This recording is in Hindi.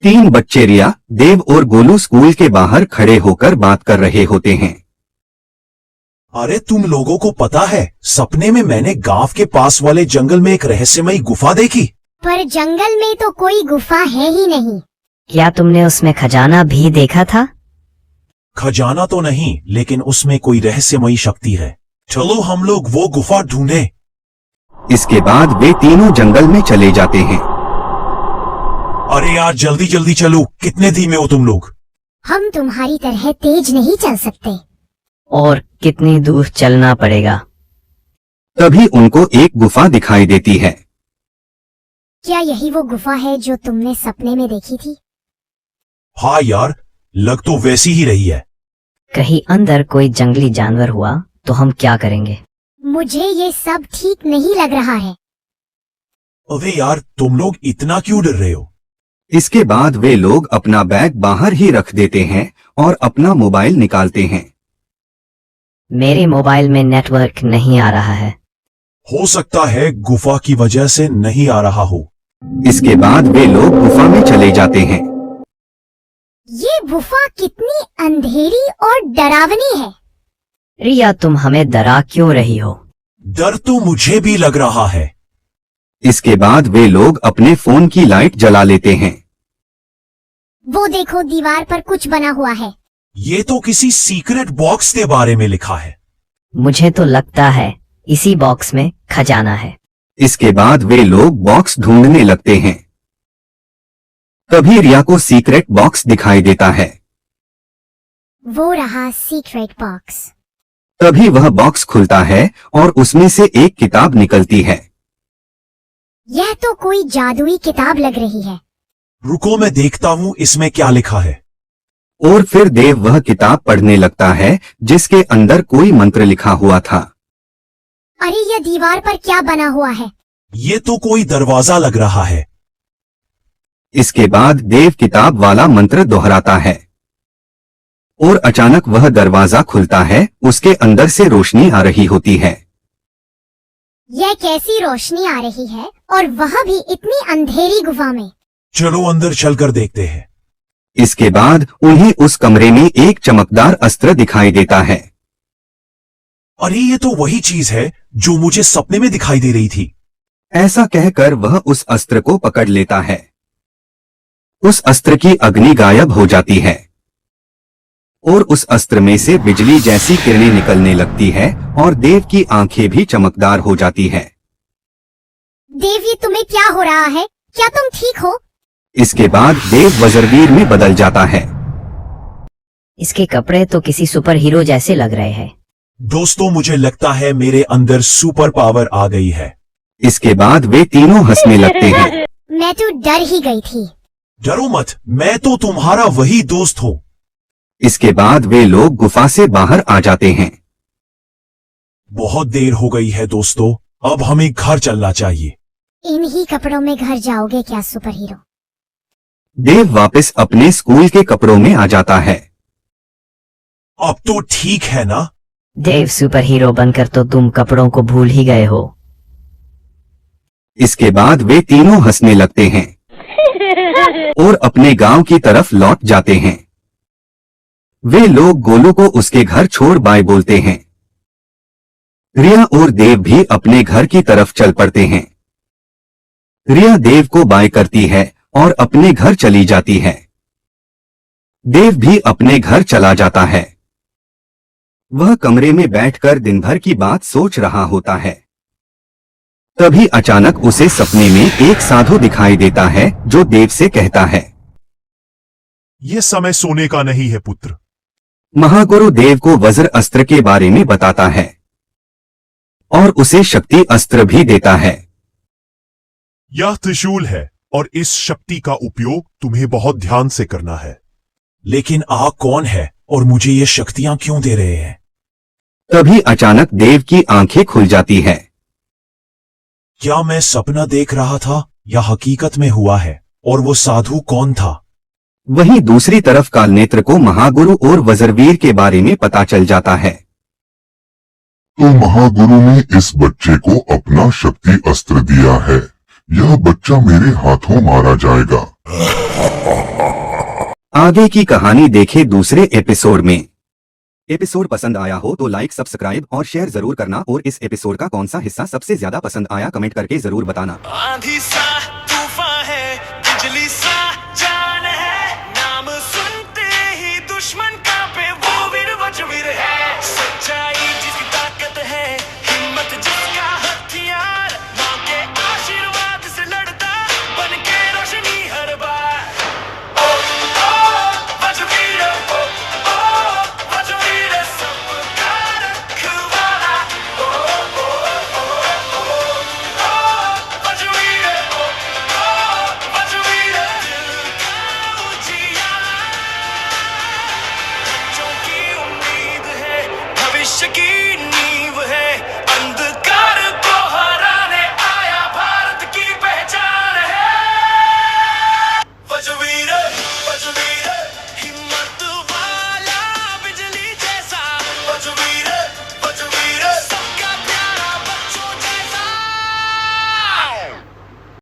तीन बच्चे रिया, देव और गोलू स्कूल के बाहर खड़े होकर बात कर रहे होते हैं। अरे तुम लोगों को पता है, सपने में मैंने गांव के पास वाले जंगल में एक रहस्यमयी गुफा देखी। पर जंगल में तो कोई गुफा है ही नहीं। क्या तुमने उसमें खजाना भी देखा था? खजाना तो नहीं, लेकिन उसमें कोई रहस्यमयी शक्ति है। चलो हम लोग वो गुफा ढूंढें। इसके बाद वे तीनों जंगल में चले जाते हैं। अरे यार जल्दी जल्दी चलो, कितने धीमे हो तुम लोग। हम तुम्हारी तरह तेज नहीं चल सकते। और कितनी दूर चलना पड़ेगा? तभी उनको एक गुफा दिखाई देती है। क्या यही वो गुफा है जो तुमने सपने में देखी थी? हाँ यार, लग तो वैसी ही रही है। कहीं अंदर कोई जंगली जानवर हुआ तो हम क्या करेंगे? मुझे ये सब ठीक नहीं लग रहा है। अबे यार, तुम लोग इतना क्यों डर रहे हो? इसके बाद वे लोग अपना बैग बाहर ही रख देते हैं और अपना मोबाइल निकालते हैं। मेरे मोबाइल में नेटवर्क नहीं आ रहा है। हो सकता है गुफा की वजह से नहीं आ रहा हो। इसके बाद वे लोग गुफा में चले जाते हैं। ये गुफा कितनी अंधेरी और डरावनी है। रिया, तुम हमें डरा क्यों रही हो? डर तो मुझे भी लग रहा है। इसके बाद वे लोग अपने फोन की लाइट जला लेते हैं। वो देखो, दीवार पर कुछ बना हुआ है। ये तो किसी सीक्रेट बॉक्स के बारे में लिखा है। मुझे तो लगता है इसी बॉक्स में खजाना है। इसके बाद वे लोग बॉक्स ढूंढने लगते हैं। तभी रिया को सीक्रेट बॉक्स दिखाई देता है। वो रहा सीक्रेट बॉक्स। तभी वह बॉक्स खुलता है और उसमें से एक किताब निकलती है। यह तो कोई जादुई किताब लग रही है। रुको मैं देखता हूँ इसमें क्या लिखा है। और फिर देव वह किताब पढ़ने लगता है जिसके अंदर कोई मंत्र लिखा हुआ था। अरे ये दीवार पर क्या बना हुआ है? ये तो कोई दरवाजा लग रहा है। इसके बाद देव किताब वाला मंत्र दोहराता है और अचानक वह दरवाजा खुलता है। उसके अंदर से रोशनी आ रही होती है। यह कैसी रोशनी आ रही है, और वह भी इतनी अंधेरी गुफा में। चलो अंदर चलकर देखते हैं। इसके बाद उन्हें उस कमरे में एक चमकदार अस्त्र दिखाई देता है। अरे ये तो वही चीज है जो मुझे सपने में दिखाई दे रही थी। ऐसा कहकर वह उस अस्त्र को पकड़ लेता है। उस अस्त्र की अग्नि गायब हो जाती है और उस अस्त्र में से बिजली जैसी किरणें निकलने लगती है और देव की आंखें भी चमकदार हो जाती है। देव, ये तुम्हें क्या हो रहा है? क्या तुम ठीक हो? इसके बाद देव वज्रवीर में बदल जाता है। इसके कपड़े तो किसी सुपर हीरो जैसे लग रहे हैं। दोस्तों, मुझे लगता है मेरे अंदर सुपर पावर आ गई है। इसके बाद वे तीनों हंसने लगते हैं। मैं तो डर ही गई थी। डरो मत, मैं तो तुम्हारा वही दोस्त हूँ। इसके बाद वे लोग गुफा से बाहर आ जाते हैं। बहुत देर हो गई है दोस्तों, अब हमें घर चलना चाहिए। इन्हीं कपड़ों में घर जाओगे क्या सुपर हीरो? देव वापस अपने स्कूल के कपड़ों में आ जाता है। अब तो ठीक है ना? देव, सुपर हीरो बनकर तो तुम कपड़ों को भूल ही गए हो। इसके बाद वे तीनों हंसने लगते हैं और अपने गांव की तरफ लौट जाते हैं। वे लोग गोलू को उसके घर छोड़ बाय बोलते हैं। रिया और देव भी अपने घर की तरफ चल पड़ते हैं। रिया देव को बाय करती है और अपने घर चली जाती है। देव भी अपने घर चला जाता है। वह कमरे में बैठकर दिन भर की बात सोच रहा होता है। तभी अचानक उसे सपने में एक साधु दिखाई देता है जो देव से कहता है, ये समय सोने का नहीं है पुत्र। महागुरु देव को वज्र अस्त्र के बारे में बताता है और उसे शक्ति अस्त्र भी देता है। यह त्रिशूल है और इस शक्ति का उपयोग तुम्हें बहुत ध्यान से करना है। लेकिन आप कौन है और मुझे ये शक्तियां क्यों दे रहे हैं? तभी अचानक देव की आंखें खुल जाती है। क्या मैं सपना देख रहा था या हकीकत में हुआ है? और वो साधु कौन था? वहीं दूसरी तरफ कालनेत्र को महागुरु और वज्रवीर के बारे में पता चल जाता है। तो महागुरु ने इस बच्चे को अपना शक्ति अस्त्र दिया है। यह बच्चा मेरे हाथों मारा जाएगा। आगे की कहानी देखें दूसरे एपिसोड में। एपिसोड पसंद आया हो तो लाइक, सब्सक्राइब और शेयर जरूर करना और इस एपिसोड का कौन सा हिस्सा सबसे ज्यादा पसंद आया कमेंट करके जरूर बताना। आंधी सा